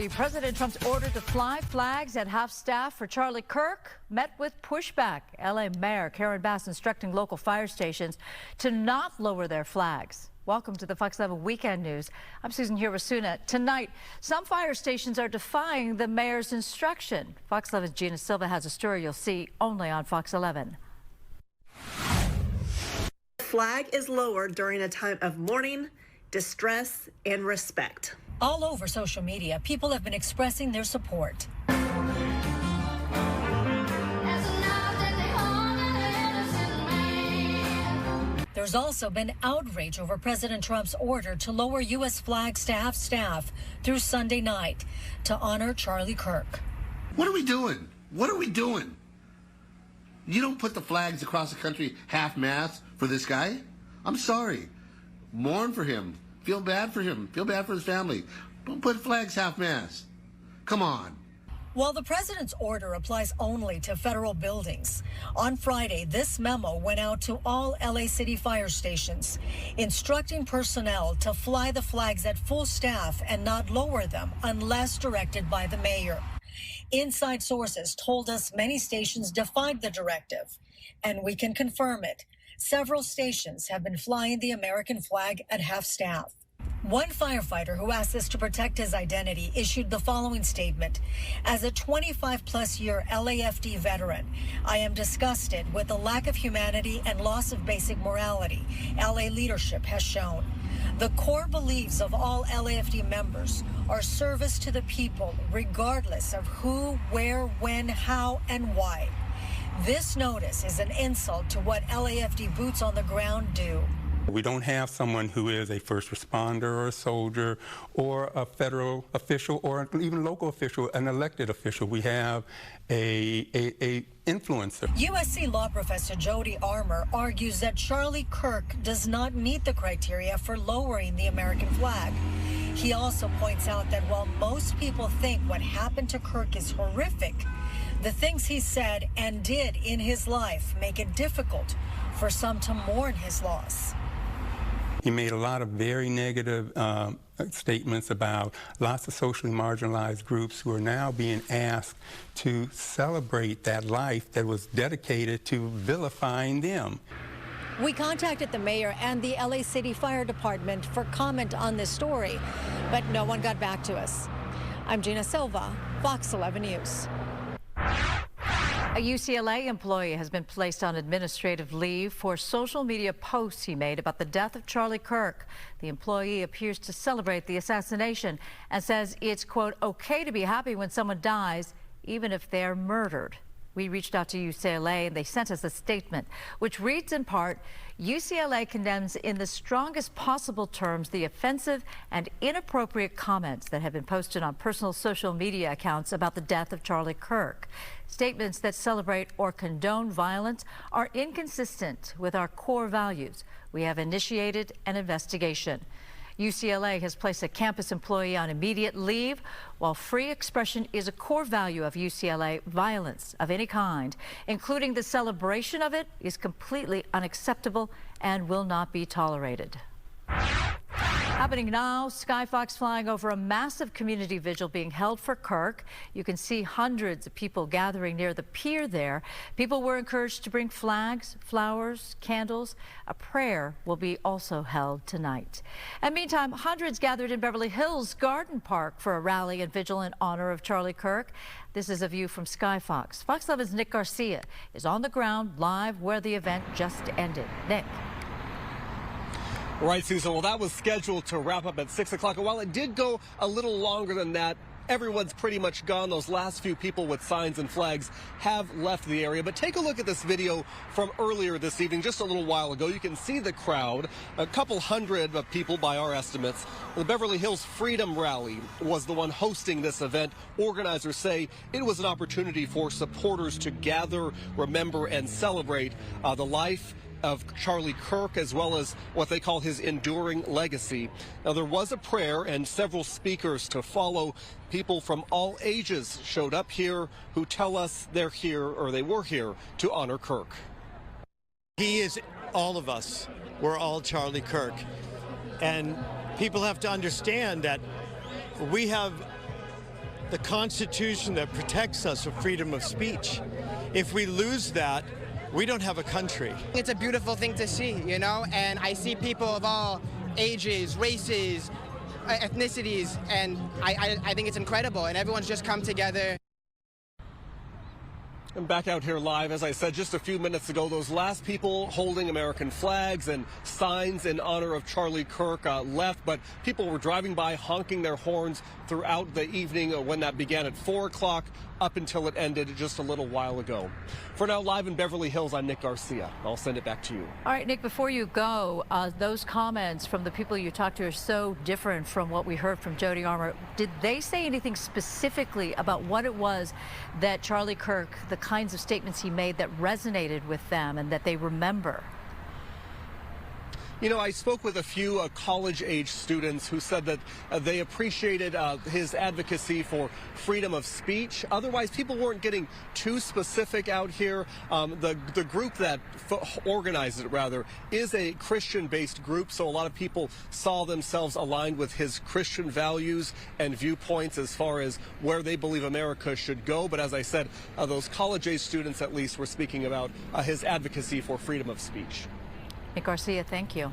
President Trump's order to fly flags at half-staff for Charlie Kirk met with pushback. LA Mayor Karen Bass instructing local fire stations to not lower their flags. Welcome to the Fox 11 Weekend News. I'm Susan Hirosuna. Tonight, some fire stations are defying the mayor's instruction. Fox 11's Gina Silva has a story you'll see only on Fox 11. The flag is lowered during a time of mourning, distress, and respect. All over social media, people have been expressing their support. There's also been outrage over President Trump's order to lower U.S. flags to half-staff through Sunday night to honor Charlie Kirk. What are we doing? What are we doing? You don't put the flags across the country half-mast for this guy? I'm sorry. Mourn for him. Feel bad for him. Feel bad for his family. Don't put flags half-mast. Come on. While the president's order applies only to federal buildings, on Friday, this memo went out to all LA City fire stations, instructing personnel to fly the flags at full staff and not lower them unless directed by the mayor. Inside sources told us many stations defied the directive, and we can confirm it. Several stations have been flying the American flag at half-staff. One firefighter who asked us to protect his identity issued the following statement. As a 25-plus-year LAFD veteran, I am disgusted with the lack of humanity and loss of basic morality LA leadership has shown. The core beliefs of all LAFD members are service to the people, regardless of who, where, when, how, and why. This notice is an insult to what LAFD boots on the ground do. We don't have someone who is a first responder or a soldier or a federal official or even local official, an elected official. We have a influencer. USC law professor Jody Armour argues that Charlie Kirk does not meet the criteria for lowering the American flag. He also points out that while most people think what happened to Kirk is horrific, the things he said and did in his life make it difficult for some to mourn his loss. He made a lot of very negative statements about lots of socially marginalized groups who are now being asked to celebrate that life that was dedicated to vilifying them. We contacted the mayor and the LA City Fire Department for comment on this story, but no one got back to us. I'm Gina Silva, Fox 11 News. A UCLA employee has been placed on administrative leave for social media posts he made about the death of Charlie Kirk. The employee appears to celebrate the assassination and says it's, quote, okay to be happy when someone dies, even if they're murdered. We reached out to UCLA and they sent us a statement, which reads in part, UCLA condemns in the strongest possible terms the offensive and inappropriate comments that have been posted on personal social media accounts about the death of Charlie Kirk. Statements that celebrate or condone violence are inconsistent with our core values. We have initiated an investigation. UCLA has placed a campus employee on immediate leave. While free expression is a core value of UCLA, violence of any kind, including the celebration of it, is completely unacceptable and will not be tolerated. Happening now, Skyfox flying over a massive community vigil being held for Kirk. You can see hundreds of people gathering near the pier there. People were encouraged to bring flags, flowers, candles. A prayer will be also held tonight. And meantime, hundreds gathered in Beverly Hills Garden Park for a rally and vigil in honor of Charlie Kirk. This is a view from Skyfox. Fox 11's Nick Garcia is on the ground live where the event just ended. Nick. Right, Susan. Well, that was scheduled to wrap up at 6 o'clock. And while it did go a little longer than that, everyone's pretty much gone. Those last few people with signs and flags have left the area. But take a look at this video from earlier this evening, just a little while ago. You can see the crowd, a couple hundred of people by our estimates. The Beverly Hills Freedom Rally was the one hosting this event. Organizers say it was an opportunity for supporters to gather, remember, and celebrate the life of Charlie Kirk, as well as what they call his enduring legacy. Now, there was a prayer and several speakers to follow. People from all ages showed up here who tell us they're here, or they were here, to honor Kirk. He is all of us. We're all Charlie Kirk. And people have to understand that we have the Constitution that protects us with freedom of speech. If we lose that, we don't have a country. It's a beautiful thing to see, you know, and I see people of all ages, races, ethnicities, and I think it's incredible, and everyone's just come together. And back out here live, as I said just a few minutes ago, those last people holding American flags and signs in honor of Charlie Kirk left, but people were driving by honking their horns throughout the evening when that began at 4 o'clock up until it ended just a little while ago. For now, live in Beverly Hills, I'm Nick Garcia. I'll send it back to you. All right, Nick, before you go, those comments from the people you talked to are so different from what we heard from Jody Armour. Did they say anything specifically about what it was that Charlie Kirk, the kinds of statements he made that resonated with them and that they remember? You know, I spoke with a few college-age students who said that they appreciated his advocacy for freedom of speech. Otherwise, people weren't getting too specific out here. The group that organized it, rather, is a Christian-based group, so a lot of people saw themselves aligned with his Christian values and viewpoints as far as where they believe America should go. But as I said, those college-age students, at least, were speaking about his advocacy for freedom of speech. Nick Garcia, thank you.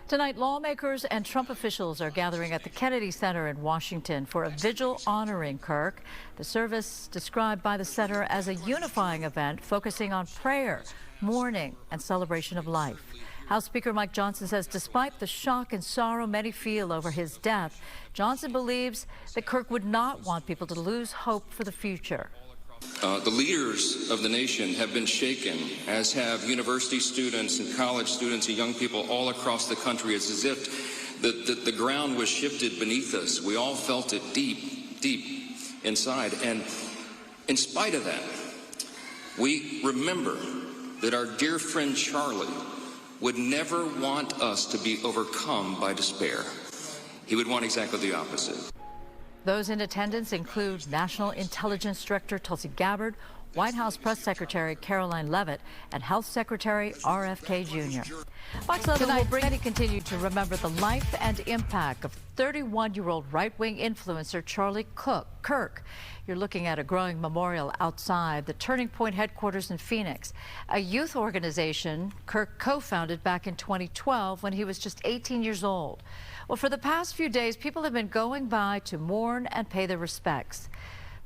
Tonight, lawmakers and Trump officials are gathering at the Kennedy Center in Washington for a vigil honoring Kirk. The service described by the center as a unifying event focusing on prayer, mourning, and celebration of life. House Speaker Mike Johnson says despite the shock and sorrow many feel over his death, Johnson believes that Kirk would not want people to lose hope for the future. The leaders of the nation have been shaken, as have university students and college students and young people all across the country. It's as if the ground was shifted beneath us. We all felt it deep, deep inside. And in spite of that, we remember that our dear friend Charlie would never want us to be overcome by despair. He would want exactly the opposite. Those in attendance include National Intelligence Director Tulsi Gabbard, White House Press Secretary Caroline Leavitt, and Health Secretary RFK Jr. Fox 11 will bring continue to remember the life and impact of 31-year-old right-wing influencer Charlie Kirk. You're looking at a growing memorial outside the Turning Point headquarters in Phoenix, a youth organization Kirk co-founded back in 2012 when he was just 18 years old. Well, for the past few days, people have been going by to mourn and pay their respects.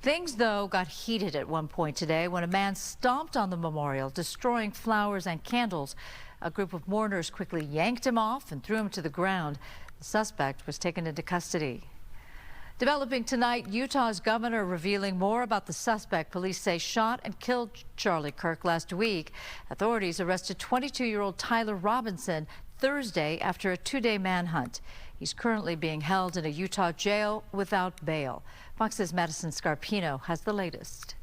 Things, though, got heated at one point today when a man stomped on the memorial, destroying flowers and candles. A group of mourners quickly yanked him off and threw him to the ground. The suspect was taken into custody. Developing tonight, Utah's governor revealing more about the suspect police say shot and killed Charlie Kirk last week. Authorities arrested 22-year-old Tyler Robinson Thursday after a 2-day manhunt. He's currently being held in a Utah jail without bail. Fox's Madison Scarpino has the latest.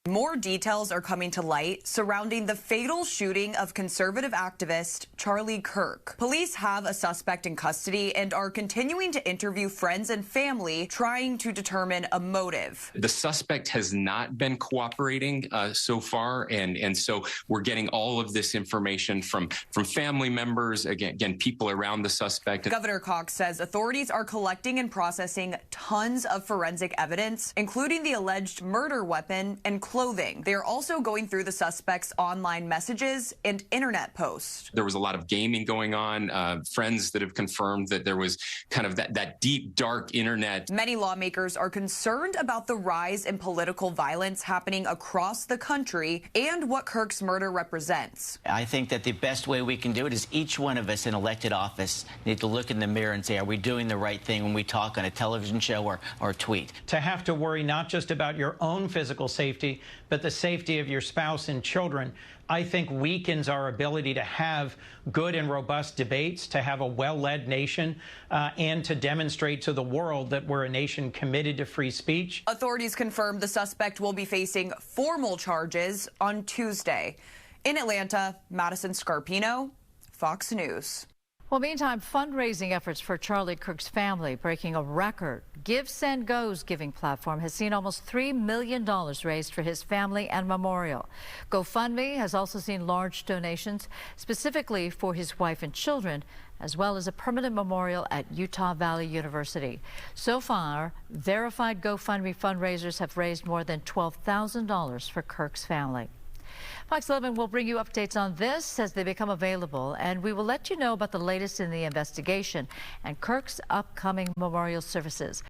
More details are coming to light surrounding the fatal shooting of conservative activist Charlie Kirk. Police have a suspect in custody and are continuing to interview friends and family, trying to determine a motive. The suspect has not been cooperating so far, and so we're getting all of this information from family members, again, people around the suspect. Governor Cox says authorities are collecting and processing tons of forensic evidence, including the alleged murder weapon and clothing. They are also going through the suspect's online messages and internet posts. There was a lot of gaming going on. Friends that have confirmed that there was kind of that deep, dark internet. Many lawmakers are concerned about the rise in political violence happening across the country and what Kirk's murder represents. I think that the best way we can do it is each one of us in elected office need to look in the mirror and say, are we doing the right thing when we talk on a television show or tweet? To have to worry not just about your own physical safety, but the safety of your spouse and children, I think weakens our ability to have good and robust debates, to have a well-led nation, and to demonstrate to the world that we're a nation committed to free speech. Authorities confirmed the suspect will be facing formal charges on Tuesday. In Atlanta, Madison Scarpino, Fox News. Well, meantime, fundraising efforts for Charlie Kirk's family breaking a record. Give, Send, Go's giving platform has seen almost $3 million raised for his family and memorial. GoFundMe has also seen large donations, specifically for his wife and children, as well as a permanent memorial at Utah Valley University. So far, verified GoFundMe fundraisers have raised more than $12,000 for Kirk's family. Fox 11 will bring you updates on this as they become available, and we will let you know about the latest in the investigation and Kirk's upcoming memorial services.